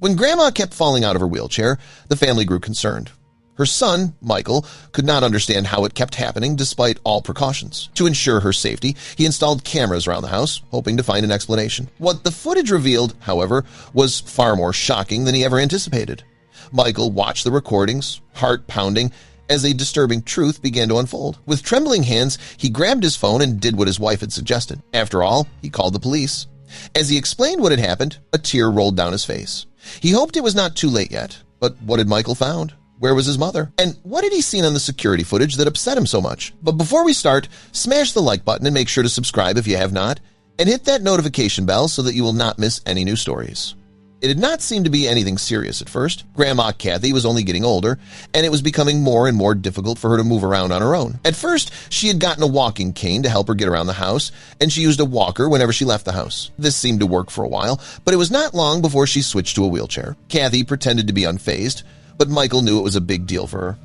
When Grandma kept falling out of her wheelchair, the family grew concerned. Her son, Michael, could not understand how it kept happening despite all precautions. To ensure her safety, he installed cameras around the house, hoping to find an explanation. What the footage revealed, however, was far more shocking than he ever anticipated. Michael watched the recordings, heart pounding, as a disturbing truth began to unfold. With trembling hands, he grabbed his phone and did what his wife had suggested. After all, he called the police. As he explained what had happened, a tear rolled down his face. He hoped it was not too late yet, but what had Michael found? Where was his mother? And what had he seen on the security footage that upset him so much? But before we start, smash the like button and make sure to subscribe if you have not, and hit that notification bell so that you will not miss any new stories. It did not seem to be anything serious at first. Grandma Kathy was only getting older, and it was becoming more and more difficult for her to move around on her own. At first, she had gotten a walking cane to help her get around the house, and she used a walker whenever she left the house. This seemed to work for a while, but it was not long before she switched to a wheelchair. Kathy pretended to be unfazed, but Michael knew it was a big deal for her.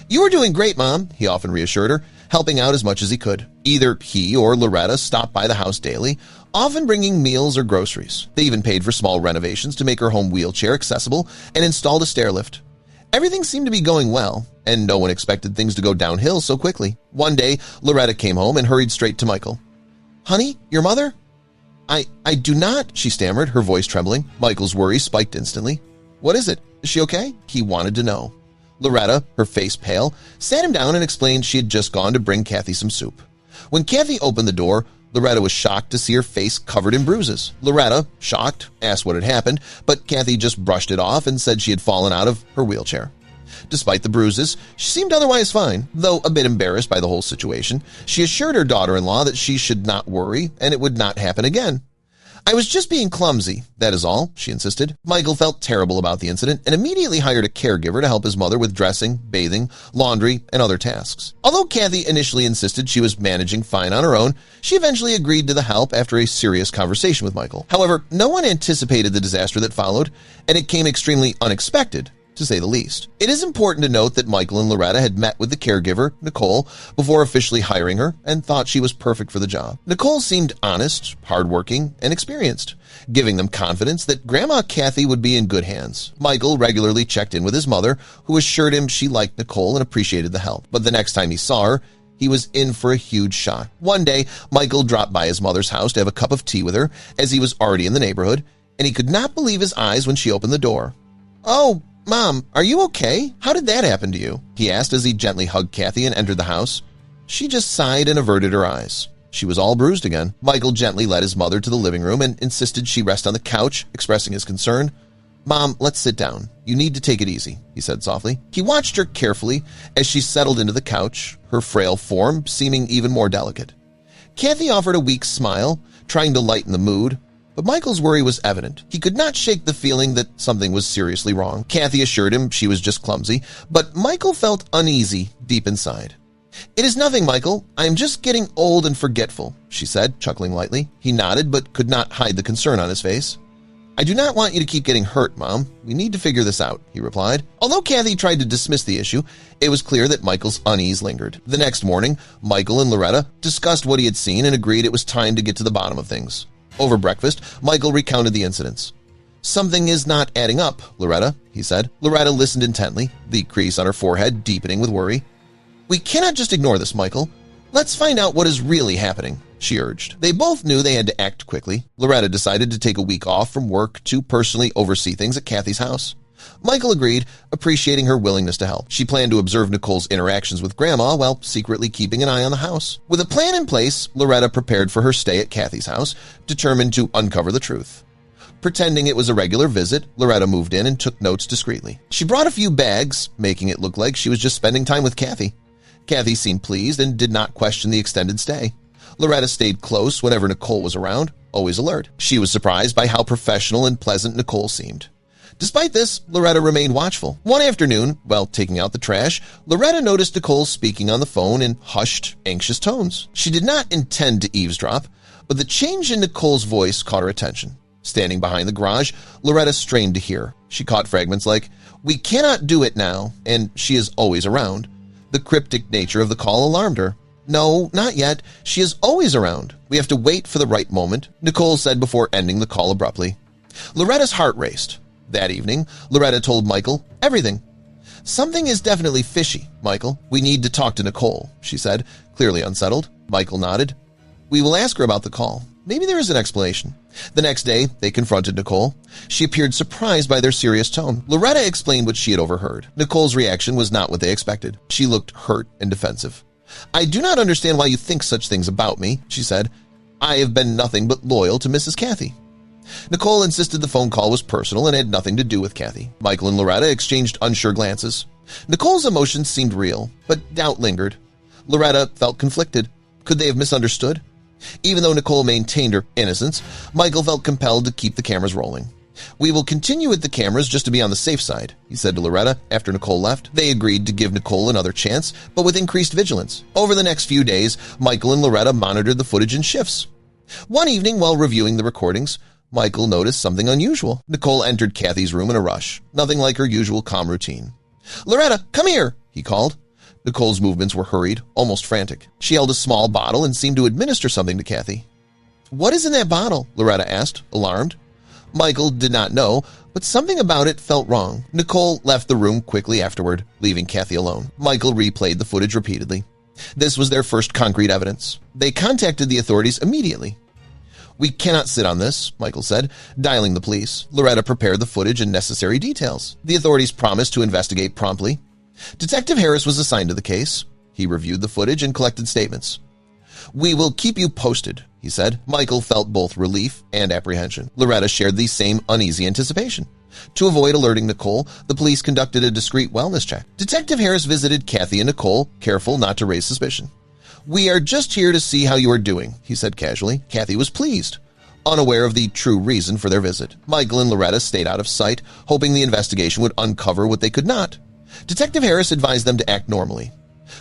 "You are doing great, Mom," he often reassured her, helping out as much as he could. Either he or Loretta stopped by the house daily, often bringing meals or groceries. They even paid for small renovations to make her home wheelchair accessible and installed a stair lift. Everything seemed to be going well, and no one expected things to go downhill so quickly. One day, Loretta came home and hurried straight to Michael. "Honey, your mother?" I do not," she stammered, her voice trembling. Michael's worry spiked instantly. "What is it? Is she okay?" He wanted to know. Loretta, her face pale, sat him down and explained she had just gone to bring Kathy some soup. When Kathy opened the door, Loretta was shocked to see her face covered in bruises. Loretta, shocked, asked what had happened, but Kathy just brushed it off and said she had fallen out of her wheelchair. Despite the bruises, she seemed otherwise fine, though a bit embarrassed by the whole situation. She assured her daughter-in-law that she should not worry and it would not happen again. "I was just being clumsy, that is all," she insisted. Michael felt terrible about the incident and immediately hired a caregiver to help his mother with dressing, bathing, laundry, and other tasks. Although Kathy initially insisted she was managing fine on her own, she eventually agreed to the help after a serious conversation with Michael. However, no one anticipated the disaster that followed, and it came extremely unexpected, to say the least. It is important to note that Michael and Loretta had met with the caregiver, Nicole, before officially hiring her and thought she was perfect for the job. Nicole seemed honest, hardworking, and experienced, giving them confidence that Grandma Kathy would be in good hands. Michael regularly checked in with his mother, who assured him she liked Nicole and appreciated the help. But the next time he saw her, he was in for a huge shock. One day, Michael dropped by his mother's house to have a cup of tea with her, as he was already in the neighborhood, and he could not believe his eyes when she opened the door. "Oh, Mom, are you okay? How did that happen to you?" he asked as he gently hugged Kathy and entered the house. She just sighed and averted her eyes. She was all bruised again. Michael gently led his mother to the living room and insisted she rest on the couch, expressing his concern. "Mom, let's sit down. You need to take it easy," he said softly. He watched her carefully as she settled into the couch, her frail form seeming even more delicate. Kathy offered a weak smile, trying to lighten the mood, but Michael's worry was evident. He could not shake the feeling that something was seriously wrong. Kathy assured him she was just clumsy, but Michael felt uneasy deep inside. "It is nothing, Michael. I am just getting old and forgetful," she said, chuckling lightly. He nodded but could not hide the concern on his face. "I do not want you to keep getting hurt, Mom. We need to figure this out," he replied. Although Kathy tried to dismiss the issue, it was clear that Michael's unease lingered. The next morning, Michael and Loretta discussed what he had seen and agreed it was time to get to the bottom of things. Over breakfast, Michael recounted the incidents. "Something is not adding up, Loretta," he said. Loretta listened intently, the crease on her forehead deepening with worry. "We cannot just ignore this, Michael. Let's find out what is really happening," she urged. They both knew they had to act quickly. Loretta decided to take a week off from work to personally oversee things at Kathy's house. Michael agreed, appreciating her willingness to help. She planned to observe Nicole's interactions with Grandma while secretly keeping an eye on the house. With a plan in place, Loretta prepared for her stay at Kathy's house, determined to uncover the truth. Pretending it was a regular visit, Loretta moved in and took notes discreetly. She brought a few bags, making it look like she was just spending time with Kathy. Kathy seemed pleased and did not question the extended stay. Loretta stayed close whenever Nicole was around, always alert. She was surprised by how professional and pleasant Nicole seemed. Despite this, Loretta remained watchful. One afternoon, while taking out the trash, Loretta noticed Nicole speaking on the phone in hushed, anxious tones. She did not intend to eavesdrop, but the change in Nicole's voice caught her attention. Standing behind the garage, Loretta strained to hear. She caught fragments like, "We cannot do it now," and "she is always around." The cryptic nature of the call alarmed her. "No, not yet. She is always around. We have to wait for the right moment," Nicole said before ending the call abruptly. Loretta's heart raced. That evening, Loretta told Michael everything. "Something is definitely fishy, Michael. We need to talk to Nicole," she said, clearly unsettled. Michael nodded. "We will ask her about the call. Maybe there is an explanation." The next day, they confronted Nicole. She appeared surprised by their serious tone. Loretta explained what she had overheard. Nicole's reaction was not what they expected. She looked hurt and defensive. "I do not understand why you think such things about me," she said. "I have been nothing but loyal to Mrs. Kathy." Nicole insisted the phone call was personal and had nothing to do with Kathy. Michael and Loretta exchanged unsure glances. Nicole's emotions seemed real, but doubt lingered. Loretta felt conflicted. Could they have misunderstood? Even though Nicole maintained her innocence, Michael felt compelled to keep the cameras rolling. "We will continue with the cameras just to be on the safe side," he said to Loretta after Nicole left. They agreed to give Nicole another chance, but with increased vigilance. Over the next few days, Michael and Loretta monitored the footage in shifts. One evening, while reviewing the recordings, Michael noticed something unusual. Nicole entered Kathy's room in a rush, nothing like her usual calm routine. "Loretta, come here," he called. Nicole's movements were hurried, almost frantic. She held a small bottle and seemed to administer something to Kathy. "What is in that bottle?" Loretta asked, alarmed. Michael did not know, but something about it felt wrong. Nicole left the room quickly afterward, leaving Kathy alone. Michael replayed the footage repeatedly. This was their first concrete evidence. They contacted the authorities immediately. "We cannot sit on this," Michael said, dialing the police. Loretta prepared the footage and necessary details. The authorities promised to investigate promptly. Detective Harris was assigned to the case. He reviewed the footage and collected statements. "We will keep you posted," he said. Michael felt both relief and apprehension. Loretta shared the same uneasy anticipation. To avoid alerting Nicole, the police conducted a discreet wellness check. Detective Harris visited Kathy and Nicole, careful not to raise suspicion. "We are just here to see how you are doing," he said casually. Kathy was pleased, unaware of the true reason for their visit. Michael and Loretta stayed out of sight, hoping the investigation would uncover what they could not. Detective Harris advised them to act normally.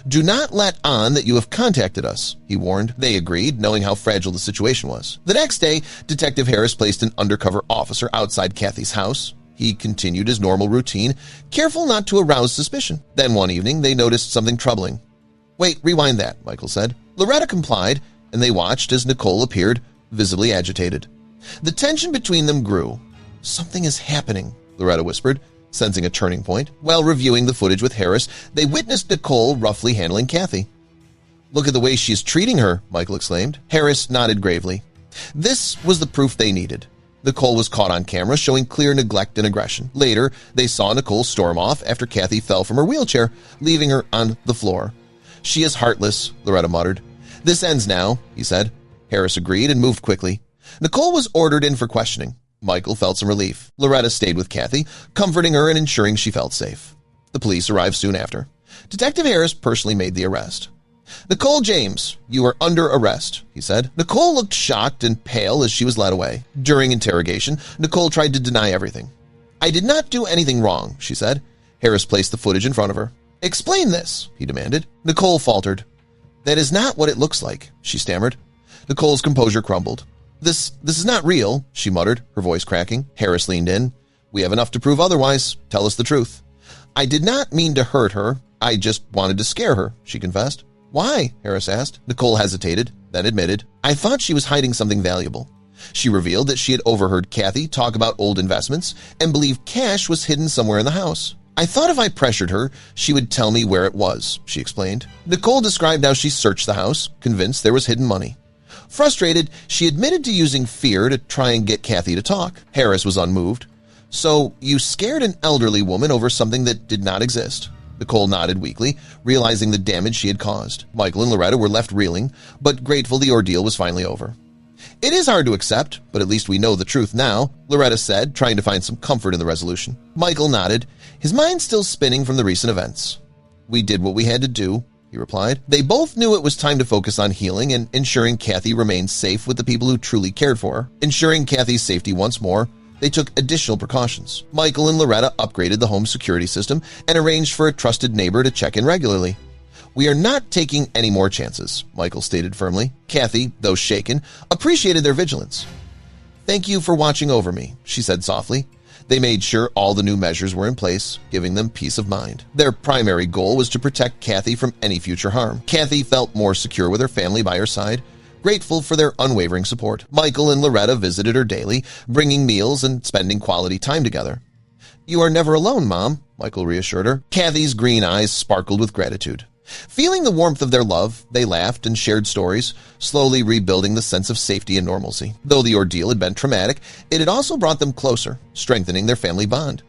"Do not let on that you have contacted us," he warned. They agreed, knowing how fragile the situation was. The next day, Detective Harris placed an undercover officer outside Kathy's house. He continued his normal routine, careful not to arouse suspicion. Then one evening, they noticed something troubling. "Wait, rewind that," Michael said. Loretta complied, and they watched as Nicole appeared, visibly agitated. The tension between them grew. "Something is happening," Loretta whispered, sensing a turning point. While reviewing the footage with Harris, they witnessed Nicole roughly handling Kathy. "Look at the way she is treating her," Michael exclaimed. Harris nodded gravely. This was the proof they needed. Nicole was caught on camera, showing clear neglect and aggression. Later, they saw Nicole storm off after Kathy fell from her wheelchair, leaving her on the floor. "She is heartless," Loretta muttered. "This ends now," he said. Harris agreed and moved quickly. Nicole was ordered in for questioning. Michael felt some relief. Loretta stayed with Kathy, comforting her and ensuring she felt safe. The police arrived soon after. Detective Harris personally made the arrest. "Nicole James, you are under arrest," he said. Nicole looked shocked and pale as she was led away. During interrogation, Nicole tried to deny everything. "I did not do anything wrong," she said. Harris placed the footage in front of her. "Explain this," he demanded. Nicole faltered. "That is not what it looks like," she stammered. Nicole's composure crumbled. This is not real," she muttered, her voice cracking. Harris leaned in. "We have enough to prove otherwise. Tell us the truth." "I did not mean to hurt her. I just wanted to scare her," she confessed. "Why?" Harris asked. Nicole hesitated, then admitted, "I thought she was hiding something valuable." She revealed that she had overheard Kathy talk about old investments and believed cash was hidden somewhere in the house. "I thought if I pressured her, she would tell me where it was," she explained. Nicole described how she searched the house, convinced there was hidden money. Frustrated, she admitted to using fear to try and get Kathy to talk. Harris was unmoved. "So you scared an elderly woman over something that did not exist?" Nicole nodded weakly, realizing the damage she had caused. Michael and Loretta were left reeling, but grateful the ordeal was finally over. "It is hard to accept, but at least we know the truth now," Loretta said, trying to find some comfort in the resolution. Michael nodded, his mind still spinning from the recent events. "We did what we had to do," he replied. They both knew it was time to focus on healing and ensuring Kathy remained safe with the people who truly cared for her. Ensuring Kathy's safety once more, they took additional precautions. Michael and Loretta upgraded the home security system and arranged for a trusted neighbor to check in regularly. "We are not taking any more chances," Michael stated firmly. Kathy, though shaken, appreciated their vigilance. "Thank you for watching over me," she said softly. They made sure all the new measures were in place, giving them peace of mind. Their primary goal was to protect Kathy from any future harm. Kathy felt more secure with her family by her side, grateful for their unwavering support. Michael and Loretta visited her daily, bringing meals and spending quality time together. "You are never alone, Mom," Michael reassured her. Kathy's green eyes sparkled with gratitude. Feeling the warmth of their love, they laughed and shared stories, slowly rebuilding the sense of safety and normalcy. Though the ordeal had been traumatic, it had also brought them closer, strengthening their family bond.